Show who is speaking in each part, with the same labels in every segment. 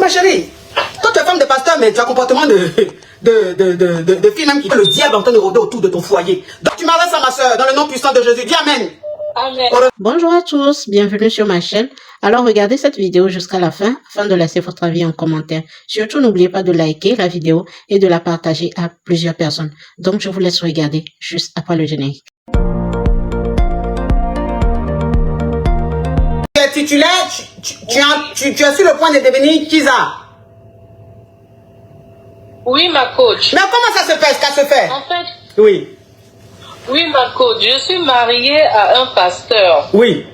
Speaker 1: Ma chérie, toi tu es femme de pasteur, mais tu as un comportement de fille même qui fait le diable en train de rôder autour de ton foyer. Donc tu m'adresses à ma soeur, dans le nom puissant de Jésus. Dis Amen.
Speaker 2: Amen.
Speaker 3: Bonjour à tous, bienvenue sur ma chaîne. Alors regardez cette vidéo jusqu'à la fin afin de laisser votre avis en commentaire. Surtout n'oubliez pas de liker la vidéo et de la partager à plusieurs personnes. Donc je vous laisse regarder juste après le générique.
Speaker 1: Tu es titulaire, tu es sur le point de devenir Kiza.
Speaker 2: Oui, ma coach.
Speaker 1: Mais comment ça se fait, ça se fait?
Speaker 2: En fait,
Speaker 1: Oui.
Speaker 2: oui, ma coach, je suis mariée à un pasteur.
Speaker 1: Oui.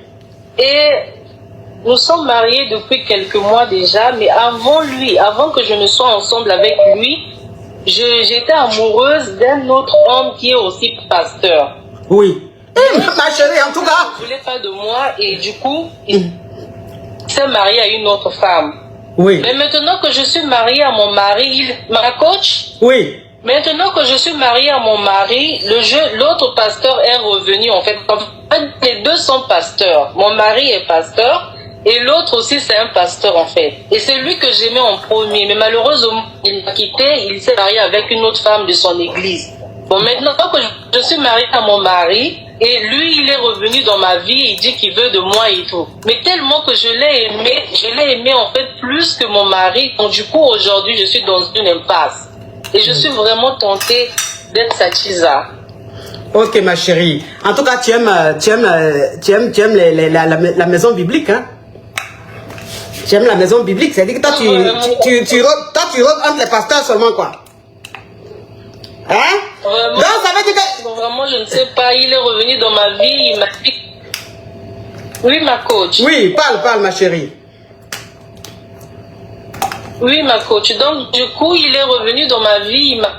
Speaker 2: Et nous sommes mariés depuis quelques mois déjà, mais avant lui, avant que je ne sois ensemble avec lui, j'étais amoureuse d'un autre homme qui est aussi pasteur.
Speaker 1: Oui. Ma chérie, en tout cas.
Speaker 2: Il ne voulait pas de moi et du coup, il s'est marié à une autre femme.
Speaker 1: Oui.
Speaker 2: Mais maintenant que je suis mariée à mon mari, ma coach,
Speaker 1: Oui.
Speaker 2: maintenant que je suis mariée à mon mari, l'autre pasteur est revenu en fait. Les deux sont pasteurs. Mon mari est pasteur et l'autre aussi c'est un pasteur en fait. Et c'est lui que j'aimais en premier. Mais malheureusement, il m'a quitté, il s'est marié avec une autre femme de son église. Bon, maintenant que je suis mariée à mon mari, et lui, il est revenu dans ma vie, il dit qu'il veut de moi et tout. Mais tellement que je l'ai aimé en fait plus que mon mari. Donc du coup, aujourd'hui, je suis dans une impasse. Et je suis vraiment tentée d'être sa Kiza.
Speaker 1: Ok, ma chérie. En tout cas, tu aimes la maison biblique, hein? Tu aimes la maison biblique, c'est-à-dire que toi, tu rôdes entre les pasteurs seulement, quoi. Hein?
Speaker 2: Vraiment,
Speaker 1: donc, ça veut dire que...
Speaker 2: Vraiment, je ne sais pas. Il est revenu dans ma vie, il m'a dit... Oui, ma coach.
Speaker 1: Oui, parle, ma chérie.
Speaker 2: Oui, ma coach. Donc, du coup, il est revenu dans ma vie, il m'a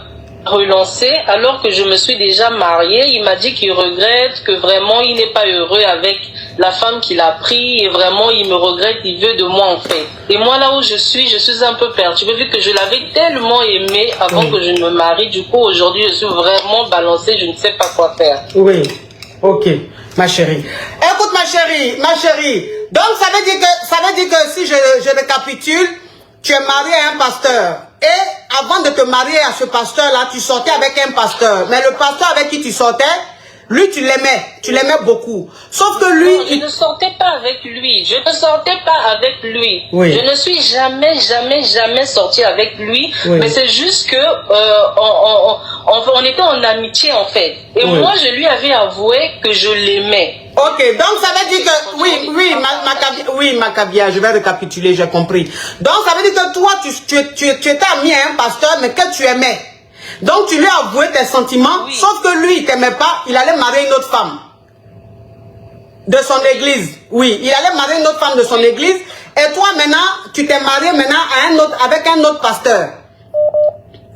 Speaker 2: relancé, alors que je me suis déjà mariée. Il m'a dit qu'il regrette, que vraiment, il n'est pas heureux avec la femme qu'il a pris, et vraiment, il me regrette, il veut de moi, en fait. Et moi, là où je suis un peu perturbée, vu que je l'avais tellement aimé avant que je ne me marie. Du coup, aujourd'hui, je suis vraiment balancée, je ne sais pas quoi faire.
Speaker 1: Oui, ok, ma chérie. Écoute, ma chérie, donc ça veut dire que si je récapitule, tu es marié à un pasteur. Et avant de te marier à ce pasteur-là, tu sortais avec un pasteur. Mais le pasteur avec qui tu sortais, lui, tu l'aimais beaucoup. Sauf que lui...
Speaker 2: Non, je ne sortais pas avec lui. Je ne sortais pas avec lui.
Speaker 1: Oui.
Speaker 2: Je ne suis jamais sortie avec lui.
Speaker 1: Oui.
Speaker 2: Mais c'est juste que on était en amitié en fait. Et
Speaker 1: oui.
Speaker 2: Moi, je lui avais avoué que je l'aimais.
Speaker 1: Ok, donc ça veut dire que... Oui, Macabia, je vais récapituler, j'ai compris. Donc ça veut dire que toi, tu étais ami à un pasteur, mais que tu aimais. Donc tu lui as avoué tes sentiments, oui. Sauf que lui, il t'aimait pas, il allait marier une autre femme. De son église. Oui, il allait marier une autre femme de son église. Et toi maintenant, tu t'es marié maintenant avec un autre pasteur.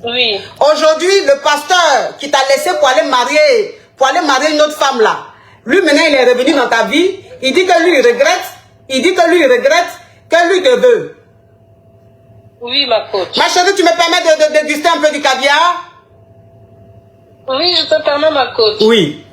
Speaker 2: Oui.
Speaker 1: Aujourd'hui, le pasteur qui t'a laissé pour aller marier une autre femme là, lui maintenant il est revenu dans ta vie, il dit que lui il regrette que lui te veut.
Speaker 2: Oui, ma coach.
Speaker 1: Ma chérie, tu me permets de déguster un peu du caviar?
Speaker 2: Oui, je te permets, ma coach.
Speaker 1: Oui.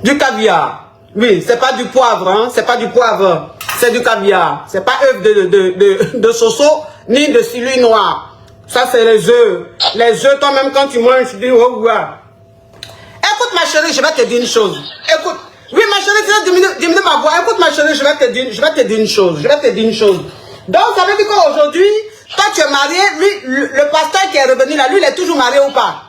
Speaker 1: Du caviar. Oui, c'est pas du poivre, hein. C'est pas du poivre. C'est du caviar. C'est pas œuf de soso, ni de cilu noir. Ça, c'est les œufs. Les œufs, toi-même, quand tu manges, tu dis, oh, ouais. Écoute, ma chérie, je vais te dire une chose. Écoute. Oui, ma chérie, tu vas diminuer ma voix. Écoute, ma chérie, je vais te dire une chose. Donc, ça veut dire qu'aujourd'hui, toi, tu es marié. Lui, le pasteur qui est revenu là, lui, il est toujours marié ou pas?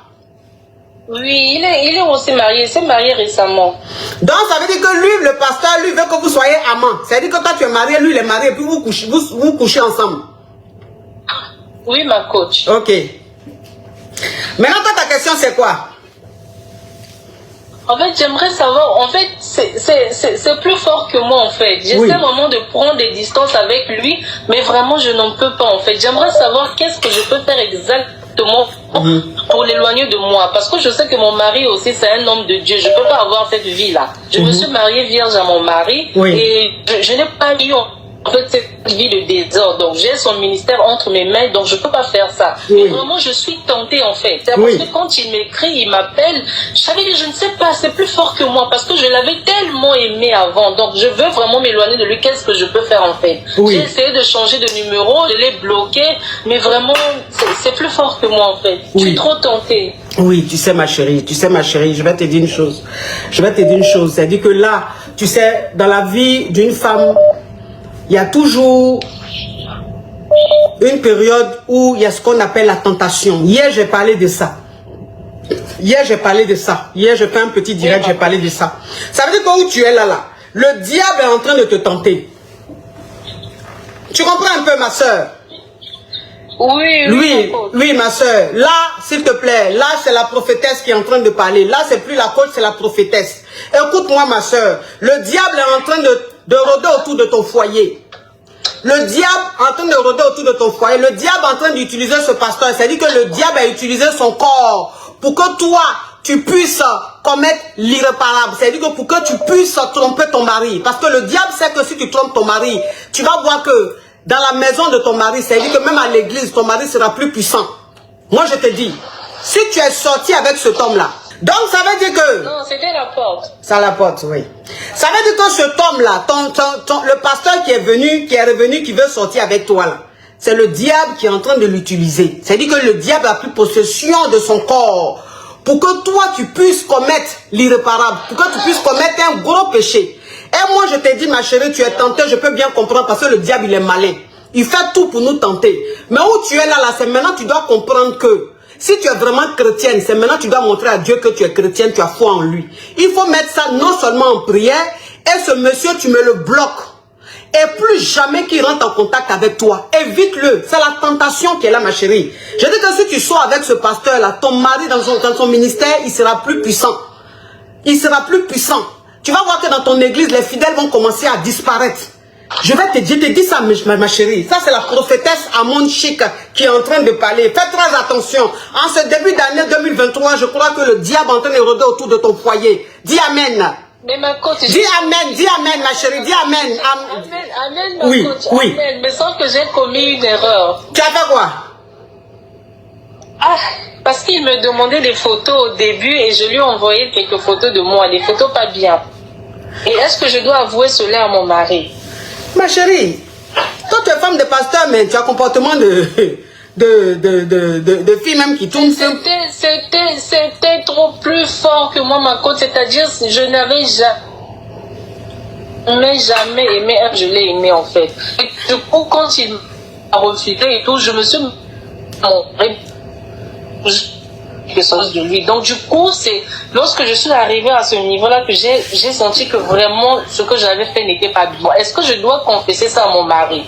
Speaker 2: Oui, il est aussi marié. Il s'est marié récemment.
Speaker 1: Donc, ça veut dire que lui, le pasteur, lui, veut que vous soyez amants. C'est-à-dire que toi, tu es marié, lui, il est marié, et puis vous couchez ensemble.
Speaker 2: Oui, ma coach.
Speaker 1: Ok. Maintenant, toi, ta question, c'est quoi?
Speaker 2: En fait, j'aimerais savoir, en fait, c'est plus fort que moi, en fait. J'essaie vraiment de prendre des distances avec lui, mais vraiment, je n'en peux pas, en fait. J'aimerais savoir qu'est-ce que je peux faire exactement pour l'éloigner de moi. Parce que je sais que mon mari aussi, c'est un homme de Dieu. Je ne peux pas avoir cette vie-là. Je me suis mariée vierge à mon mari, et je n'ai pas eu en fait cette vie de désordre. Donc j'ai son ministère entre mes mains, donc je peux pas faire ça.
Speaker 1: Oui.
Speaker 2: Mais vraiment je suis tentée en fait. C'est
Speaker 1: Oui.
Speaker 2: parce que quand il m'écrit, il m'appelle, je savais que je ne sais pas, c'est plus fort que moi parce que je l'avais tellement aimé avant. Donc je veux vraiment m'éloigner de lui. Qu'est-ce que je peux faire en fait?
Speaker 1: Oui.
Speaker 2: J'ai essayé de changer de numéro, je l'ai bloqué, mais vraiment c'est plus fort que moi en fait.
Speaker 1: Oui.
Speaker 2: Je suis trop tentée.
Speaker 1: Oui, tu sais ma chérie, je vais te dire une chose. C'est-à-dire que là, tu sais, dans la vie d'une femme, il y a toujours une période où il y a ce qu'on appelle la tentation. Hier, j'ai parlé de ça. Hier, j'ai fait un petit direct, j'ai parlé de ça. Ça veut dire que où tu es là, le diable est en train de te tenter. Tu comprends un peu, ma soeur? Oui, ma soeur. Là, s'il te plaît, là, c'est la prophétesse qui est en train de parler. Là, c'est plus la coach, c'est la prophétesse. Écoute-moi, ma soeur. Le diable est en train de rôder autour de ton foyer. Le diable est en train de rôder autour de ton foyer. Le diable est en train d'utiliser ce pasteur. C'est-à-dire que le diable a utilisé son corps pour que toi, tu puisses commettre l'irréparable. C'est-à-dire que pour que tu puisses tromper ton mari. Parce que le diable sait que si tu trompes ton mari, tu vas voir que dans la maison de ton mari, c'est-à-dire que même à l'église, ton mari sera plus puissant. Moi, je te dis, si tu es sorti avec cet homme-là, donc ça veut dire que...
Speaker 2: Non, c'était la porte.
Speaker 1: C'est la porte, oui. Ça veut dire que cet homme-là, le pasteur qui est revenu, qui veut sortir avec toi, là, c'est le diable qui est en train de l'utiliser. C'est-à-dire que le diable a pris possession de son corps pour que toi, tu puisses commettre l'irréparable, pour que tu puisses commettre un gros péché. Et moi, je t'ai dit, ma chérie, tu es tentée, je peux bien comprendre parce que le diable, il est malin. Il fait tout pour nous tenter. Mais où tu es là, c'est maintenant tu dois comprendre que si tu es vraiment chrétienne, c'est maintenant tu dois montrer à Dieu que tu es chrétienne, tu as foi en lui. Il faut mettre ça non seulement en prière, et ce monsieur, tu me le bloques. Et plus jamais qu'il rentre en contact avec toi. Évite-le. C'est la tentation qui est là, ma chérie. Je dis que si tu sors avec ce pasteur-là, ton mari dans son ministère, il sera plus puissant. Il sera plus puissant. Tu vas voir que dans ton église, les fidèles vont commencer à disparaître. Je te dis ça, ma chérie. Ça, c'est la prophétesse Amon Chic qui est en train de parler. Fais très attention. En ce début d'année 2023, je crois que le diable est en train de rôder autour de ton foyer. Dis Amen.
Speaker 2: Mais ma coach,
Speaker 1: dis Amen, ma chérie. Dis Amen.
Speaker 2: Amen, ma
Speaker 1: oui,
Speaker 2: coach.
Speaker 1: Oui.
Speaker 2: Amen. Mais sans que j'ai commis une erreur.
Speaker 1: Tu as fait quoi?
Speaker 2: Ah, parce qu'il me demandait des photos au début et je lui ai envoyé quelques photos de moi, des photos pas bien. Et est-ce que je dois avouer cela à mon mari?
Speaker 1: Ma chérie, toi tu es femme de pasteur, mais tu as un comportement de fille même qui tourne.
Speaker 2: C'était trop plus fort que moi, ma côte. C'est-à-dire, je n'avais jamais aimé un, je l'ai aimé en fait. Et du coup, quand il m'a refusé et tout, je me suis de lui. Donc du coup, c'est lorsque je suis arrivée à ce niveau-là que j'ai senti que vraiment ce que j'avais fait n'était pas bien. Est-ce que je dois confesser ça à mon mari?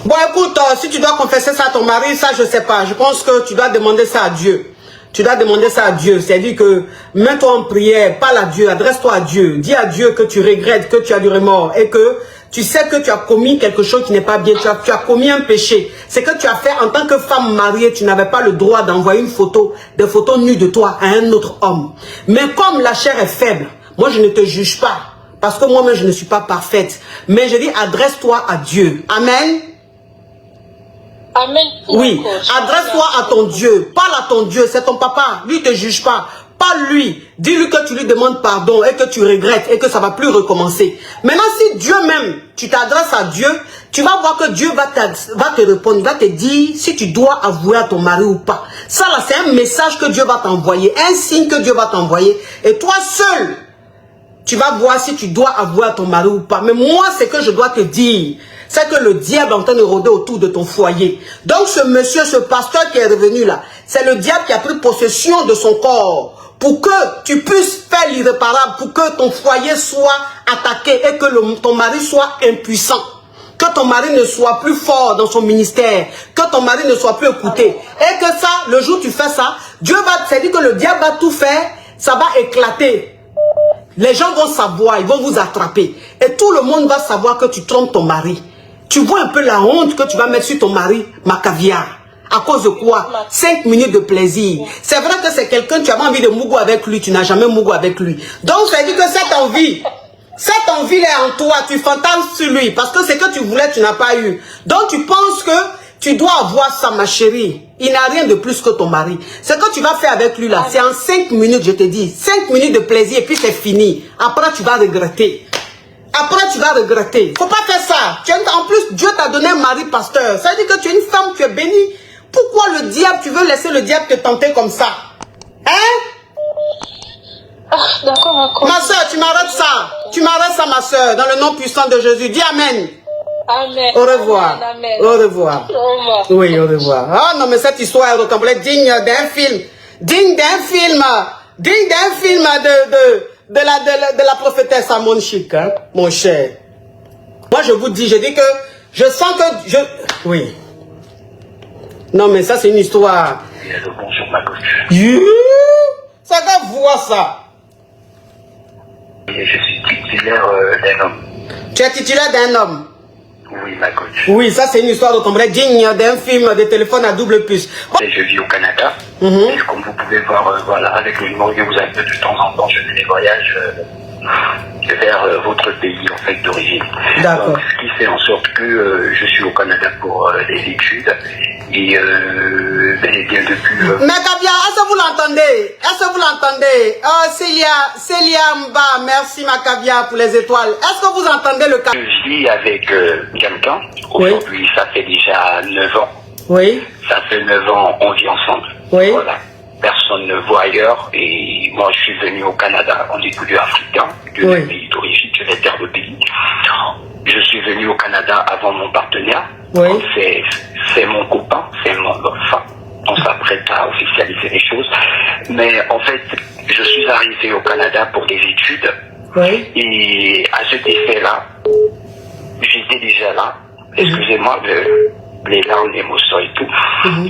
Speaker 1: Bon, écoute, si tu dois confesser ça à ton mari, ça je sais pas. Je pense que tu dois demander ça à Dieu. Tu dois demander ça à Dieu. C'est-à-dire que mets-toi en prière, parle à Dieu, adresse-toi à Dieu. Dis à Dieu que tu regrettes, que tu as du remords et que tu sais que tu as commis quelque chose qui n'est pas bien. Tu as commis un péché. C'est que tu as fait en tant que femme mariée, tu n'avais pas le droit d'envoyer une photo, des photos nues de toi à un autre homme. Mais comme la chair est faible, moi je ne te juge pas. Parce que moi-même je ne suis pas parfaite. Mais je dis adresse-toi à Dieu. Amen.
Speaker 2: Amen.
Speaker 1: Oui, adresse-toi à ton Dieu. Parle à ton Dieu, c'est ton papa. Lui ne te juge pas. Parle-lui. Dis-lui que tu lui demandes pardon et que tu regrettes et que ça ne va plus recommencer. Maintenant, si Dieu même, tu t'adresses à Dieu, tu vas voir que Dieu va te répondre. Il va te dire si tu dois avouer à ton mari ou pas. Ça là, c'est un message que Dieu va t'envoyer. Un signe que Dieu va t'envoyer. Et toi seul, tu vas voir si tu dois avouer à ton mari ou pas. Mais moi, c'est que je dois te dire, c'est que le diable est en train de rôder autour de ton foyer. Donc ce monsieur, ce pasteur qui est revenu là, c'est le diable qui a pris possession de son corps pour que tu puisses faire l'irréparable, pour que ton foyer soit attaqué et que ton mari soit impuissant. Que ton mari ne soit plus fort dans son ministère, que ton mari ne soit plus écouté. Et que ça, le jour où tu fais ça, Dieu va, c'est-à-dire que le diable va tout faire, ça va éclater. Les gens vont savoir, ils vont vous attraper. Et tout le monde va savoir que tu trompes ton mari. Tu vois un peu la honte que tu vas mettre sur ton mari, ma caviar. À cause de quoi? 5 minutes de plaisir. C'est vrai que c'est quelqu'un, tu avais envie de mougou avec lui, tu n'as jamais mougou avec lui. Donc, ça veut dire que cette envie Cette envie est en toi, tu fantasmes sur lui. Parce que ce que tu voulais, tu n'as pas eu. Donc tu penses que tu dois avoir ça, ma chérie. Il n'a rien de plus que ton mari. Ce que tu vas faire avec lui là, c'est en 5 minutes, je te dis. 5 minutes de plaisir et puis c'est fini. Après, tu vas regretter. Après, tu vas regretter. Faut pas faire ça. En plus, Dieu t'a donné un mari pasteur. Ça veut dire que tu es une femme, tu es bénie. Pourquoi le diable, tu veux laisser le diable te tenter comme ça? Hein?
Speaker 2: Ah, d'accord, encore.
Speaker 1: Ma soeur, tu m'arrêtes ça. Tu m'arrêtes ça, ma soeur, dans le nom puissant de Jésus. Dis Amen.
Speaker 2: Amen.
Speaker 1: Au revoir.
Speaker 2: Amen, amen.
Speaker 1: Au revoir.
Speaker 2: Au revoir.
Speaker 1: Oui, au revoir. Ah non, mais cette histoire est digne d'un film. Digne d'un film. Digne d'un film de la prophétesse Amon Chic, hein, mon cher. Moi, je vous dis, je dis que je sens que oui. Non, mais ça, c'est une histoire.
Speaker 4: Bonjour, ma coach.
Speaker 1: Ça va voir ça.
Speaker 4: Je suis titulaire d'un homme.
Speaker 1: Tu es titulaire d'un homme.
Speaker 4: Oui, ma coach.
Speaker 1: Oui, ça c'est une histoire de digne d'un film de téléphone à double puce.
Speaker 4: Je vis au Canada. Et comme vous pouvez voir, voilà, avec le numéro que vous avez de temps en temps, je fais des voyages vers votre pays en fait d'origine.
Speaker 1: D'accord.
Speaker 4: Ce qui fait en sorte que je suis au Canada pour les études. Et bel et bien depuis...
Speaker 1: Mais Kabia, est-ce que vous l'entendez? Est-ce que vous l'entendez? Oh, Célia Mba, merci ma Kabia pour les étoiles. Est-ce que vous entendez le cas?
Speaker 4: Je vis avec quelqu'un.
Speaker 1: Oui.
Speaker 4: Aujourd'hui, ça fait déjà 9 ans.
Speaker 1: Oui.
Speaker 4: Ça fait 9 ans, on vit ensemble.
Speaker 1: Oui.
Speaker 4: Voilà. Personne ne voit ailleurs. Et moi, je suis venu au Canada. On est tous deux africains, de
Speaker 1: Oui.
Speaker 4: pays d'origine, de la terre de pays. Je suis venu au Canada avant mon partenaire.
Speaker 1: Oui.
Speaker 4: C'est mon copain, c'est mon... Enfin, on s'apprête à officialiser les choses. Mais en fait, je suis arrivé au Canada pour des études.
Speaker 1: Oui.
Speaker 4: Et à cet effet-là, j'étais déjà là. Excusez-moi, les larmes, l'émotion et tout.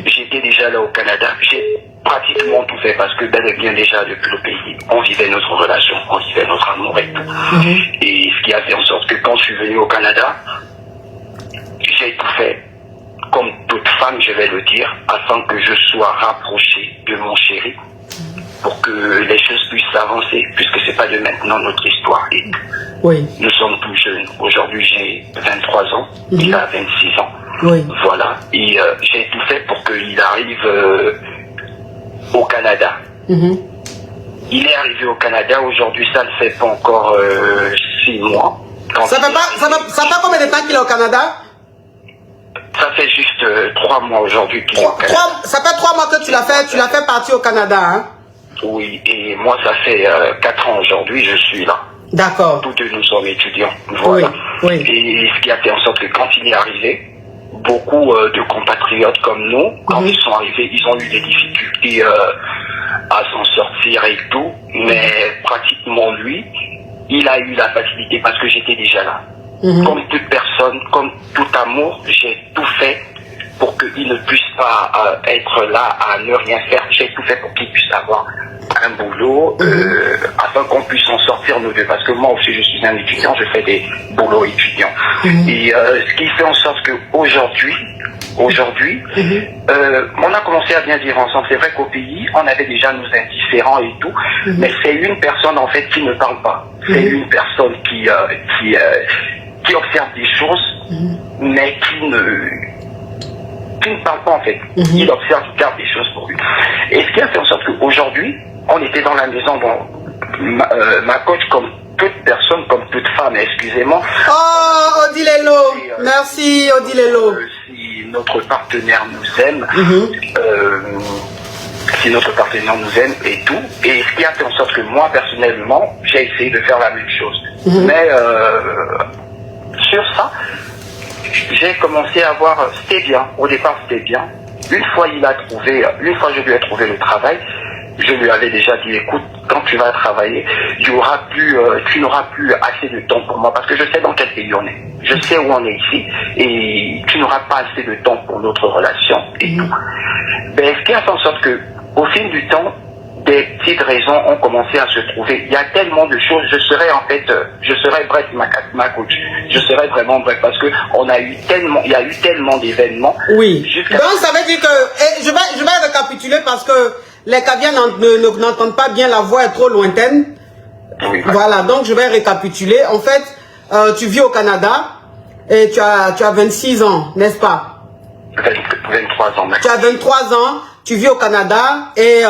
Speaker 4: J'étais déjà là au Canada. J'ai pratiquement tout fait parce que bel et bien déjà depuis le pays, on vivait notre relation, on vivait notre amour et tout. Et ce qui a fait en sorte que quand je suis venu au Canada, j'ai tout fait, comme toute femme, je vais le dire, afin que je sois rapproché de mon chéri, pour que les choses puissent avancer, puisque c'est pas de maintenant notre histoire. Et
Speaker 1: Oui.
Speaker 4: nous sommes plus jeunes. Aujourd'hui, j'ai 23 ans, il a 26 ans.
Speaker 1: Oui.
Speaker 4: Voilà. Et j'ai tout fait pour qu'il arrive au Canada. Il est arrivé au Canada. Aujourd'hui, ça ne fait pas encore 6 mois.
Speaker 1: Ça fait combien de temps qu'il est au Canada?
Speaker 4: Ça fait juste 3 mois aujourd'hui qu'il est au Canada.
Speaker 1: Ça fait 3 mois que tu l'as fait partir au Canada, hein?
Speaker 4: Oui, et moi, ça fait 4 ans aujourd'hui, je suis là.
Speaker 1: D'accord.
Speaker 4: Tous deux, nous sommes étudiants. Voilà.
Speaker 1: Oui.
Speaker 4: Et ce qui a fait en sorte que quand il est arrivé, beaucoup de compatriotes comme nous, quand ils sont arrivés, ils ont eu des difficultés à s'en sortir et tout. Mais pratiquement lui, il a eu la facilité parce que j'étais déjà là. Comme toute personne, comme tout amour, j'ai tout fait pour qu'il ne puisse pas être là à ne rien faire. J'ai tout fait pour qu'il puisse avoir un boulot afin qu'on puisse en sortir nous deux. Parce que moi aussi, je suis un étudiant, je fais des boulots étudiants. Et ce qui fait en sorte qu'aujourd'hui, on a commencé à bien vivre ensemble. C'est vrai qu'au pays, on avait déjà nos indifférents et tout, mais c'est une personne en fait qui ne parle pas. C'est une personne qui observe des choses, mais qui ne parle pas en fait. Il observe, il garde des choses pour lui. Et ce qui a fait en sorte qu'aujourd'hui, on était dans la maison, ma coach, comme toute personne, comme toute femme, excusez-moi.
Speaker 1: Oh, Odilelo, merci Odilelo.
Speaker 4: Si notre partenaire nous aime, si notre partenaire nous aime et tout, et ce qui a fait en sorte que moi, personnellement, j'ai essayé de faire la même chose. Mais sur ça, j'ai commencé à voir, c'était bien, au départ c'était bien. Une fois je lui ai trouvé le travail, je lui avais déjà dit, écoute, quand tu vas travailler, tu n'auras plus assez de temps pour moi, parce que je sais dans quel pays on est. Je sais où on est ici, et tu n'auras pas assez de temps pour notre relation et tout. Ben, ce qui a fait en sorte que, au fil du temps, des petites raisons ont commencé à se trouver. Il y a tellement de choses. Je serais bref, ma coach. Je serais vraiment bref parce que il y a eu tellement d'événements.
Speaker 1: Oui. Donc ça veut dire que, je vais récapituler parce que les Kaviens n'entendent pas bien, la voix est trop lointaine.
Speaker 4: Oui,
Speaker 1: Voilà, donc je vais récapituler. En fait, tu vis au Canada et tu as 26 ans, n'est-ce pas?
Speaker 4: 23 ans,
Speaker 1: Tu as 23 ans, tu vis au Canada et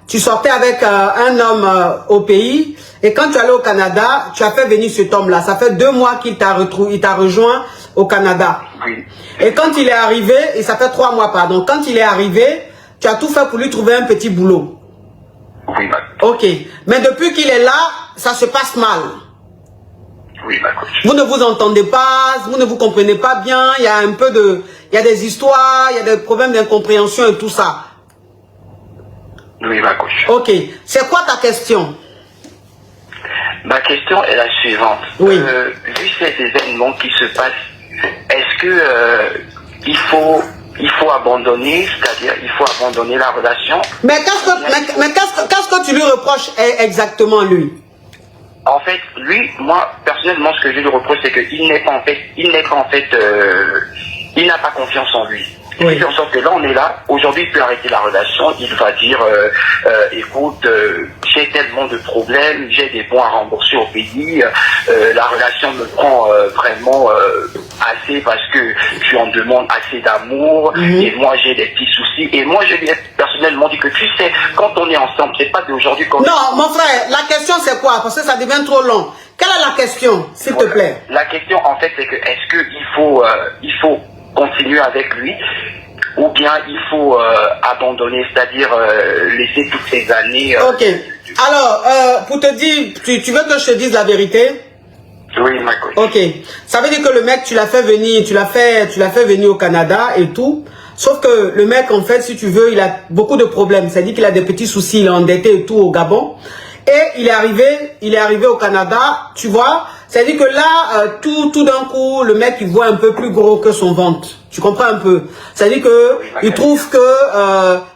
Speaker 1: tu sortais avec un homme au pays. Et quand tu allais au Canada, tu as fait venir cet homme-là. Ça fait 2 mois qu'il t'a rejoint au Canada.
Speaker 4: Oui.
Speaker 1: Et quand il est arrivé, et ça fait 3 mois, pardon, quand il est arrivé, tu as tout fait pour lui trouver un petit boulot.
Speaker 4: Oui, ma...
Speaker 1: Ok. Mais depuis qu'il est là, ça se passe mal.
Speaker 4: Oui, ma coach.
Speaker 1: Vous ne vous entendez pas, vous ne vous comprenez pas bien, il y a un peu de... Il y a des histoires, il y a des problèmes d'incompréhension et tout ça.
Speaker 4: Oui, ma coach.
Speaker 1: Ok. C'est quoi ta question?
Speaker 4: Ma question est la suivante.
Speaker 1: Oui.
Speaker 4: Vu ces événements qui se passent, est-ce que il faut abandonner, c'est-à-dire il faut abandonner la relation?
Speaker 1: Mais qu'est-ce que tu lui reproches exactement, lui?
Speaker 4: En fait, lui, moi, personnellement, ce que je lui reproche, c'est qu'il n'est pas il n'a pas confiance en lui.
Speaker 1: Oui.
Speaker 4: Il fait en sorte que là, on est là, aujourd'hui, il peut arrêter la relation, il va dire, écoute, j'ai tellement de problèmes, j'ai des bons à rembourser au pays, la relation me prend vraiment assez parce que tu en demandes assez d'amour, et moi, j'ai des petits soucis, et moi, je lui ai personnellement dit que tu sais, quand on est ensemble, c'est pas d'aujourd'hui qu'on...
Speaker 1: Non, mon frère, la question c'est quoi? Parce que ça devient trop long. Quelle est la question, s'il te plaît?
Speaker 4: La question, en fait, c'est que est-ce qu'il faut continuer avec lui ou bien il faut abandonner, c'est-à-dire laisser toutes ces années...
Speaker 1: Ok. Alors, pour te dire, tu veux que je te dise la vérité?
Speaker 4: Oui, ma coach.
Speaker 1: Ok. Ça veut dire que le mec, tu l'as fait venir au Canada et tout. Sauf que le mec, en fait, si tu veux, il a beaucoup de problèmes. C'est-à-dire qu'il a des petits soucis, il est endetté et tout au Gabon. Et il est arrivé au Canada, tu vois. C'est-à-dire que là, tout d'un coup, le mec, il voit un peu plus gros que son ventre. Tu comprends un peu? C'est-à-dire que il trouve que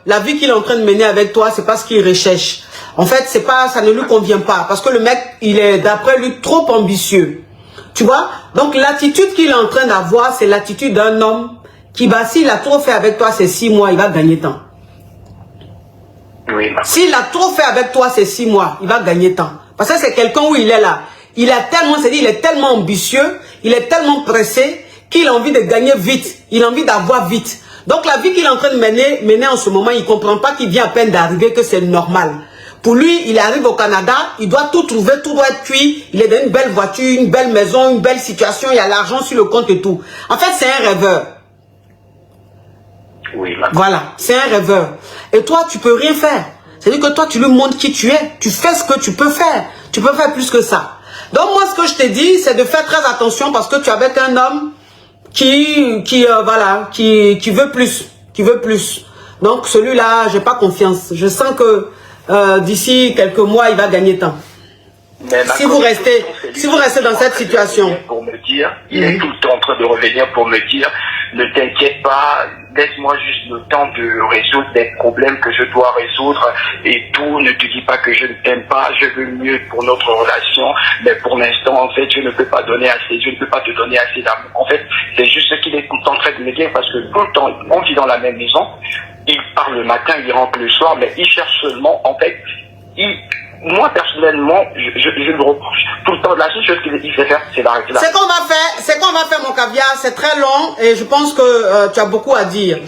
Speaker 1: la vie qu'il est en train de mener avec toi, c'est pas ce qu'il recherche. En fait, c'est pas, ça ne lui convient pas. Parce que le mec, il est, d'après lui, trop ambitieux. Tu vois? Donc, l'attitude qu'il est en train d'avoir, c'est l'attitude d'un homme qui, bah, s'il a trop fait avec toi ces 6 mois, il va gagner temps.
Speaker 4: Oui,
Speaker 1: s'il a trop fait avec toi ces 6 mois, il va gagner temps. Parce que c'est quelqu'un où il est là. Il a tellement, c'est-à-dire, il est tellement ambitieux, il est tellement pressé, qu'il a envie de gagner vite. Il a envie d'avoir vite. Donc, la vie qu'il est en train de mener en ce moment, il ne comprend pas qu'il vient à peine d'arriver, que c'est normal. Pour lui, il arrive au Canada, il doit tout trouver, tout doit être cuit. Il est dans une belle voiture, une belle maison, une belle situation, il y a l'argent sur le compte et tout. En fait, c'est un rêveur.
Speaker 4: Oui,
Speaker 1: voilà, c'est un rêveur. Et toi, tu peux rien faire. C'est-à-dire que toi, tu lui montres qui tu es. Tu fais ce que tu peux faire. Tu peux faire plus que ça. Donc, moi, ce que je te dis, c'est de faire très attention parce que tu es avec un homme qui veut plus. Qui veut plus. Donc, celui-là, j'ai pas confiance. Je sens que d'ici quelques mois, il va gagner temps. Si vous restez dans cette situation.
Speaker 4: Pour me dire, il est tout le temps en train de revenir pour me dire, ne t'inquiète pas, laisse-moi juste le temps de résoudre des problèmes que je dois résoudre et tout. Ne te dis pas que je ne t'aime pas, je veux mieux pour notre relation, mais pour l'instant, en fait, je ne peux pas te donner assez d'amour. En fait, c'est juste ce qu'il est tout le temps en train de me dire parce que tout le temps, on vit dans la même maison, il part le matin, il rentre le soir, mais il cherche seulement, en fait, moi, personnellement, je le reproche. Tout le temps, la seule chose qu'il sait faire, c'est d'arrêter là.
Speaker 1: C'est qu'on va faire, mon caviar. C'est très long et je pense que tu as beaucoup à dire.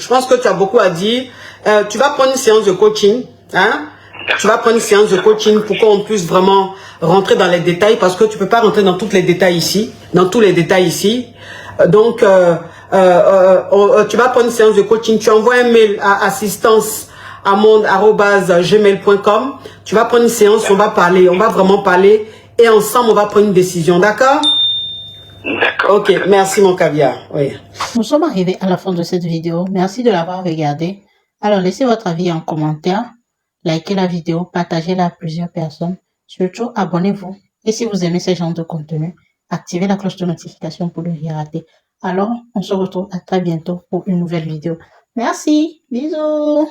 Speaker 1: Tu vas prendre une séance de coaching. Hein? Tu vas prendre une séance de coaching pour qu'on puisse vraiment rentrer dans les détails parce que tu peux pas rentrer dans tous les détails ici. Donc, tu vas prendre une séance de coaching. Tu envoies un mail à assistance@gmail.com. Tu vas prendre une séance, on va vraiment parler et ensemble on va prendre une décision, d'accord?
Speaker 4: D'accord.
Speaker 1: Ok, merci mon caviar. Oui.
Speaker 3: Nous sommes arrivés à la fin de cette vidéo. Merci de l'avoir regardée. Alors laissez votre avis en commentaire, likez la vidéo, partagez-la à plusieurs personnes. Surtout abonnez-vous. Et si vous aimez ce genre de contenu, activez la cloche de notification pour ne rien rater. Alors on se retrouve à très bientôt pour une nouvelle vidéo. Merci, bisous.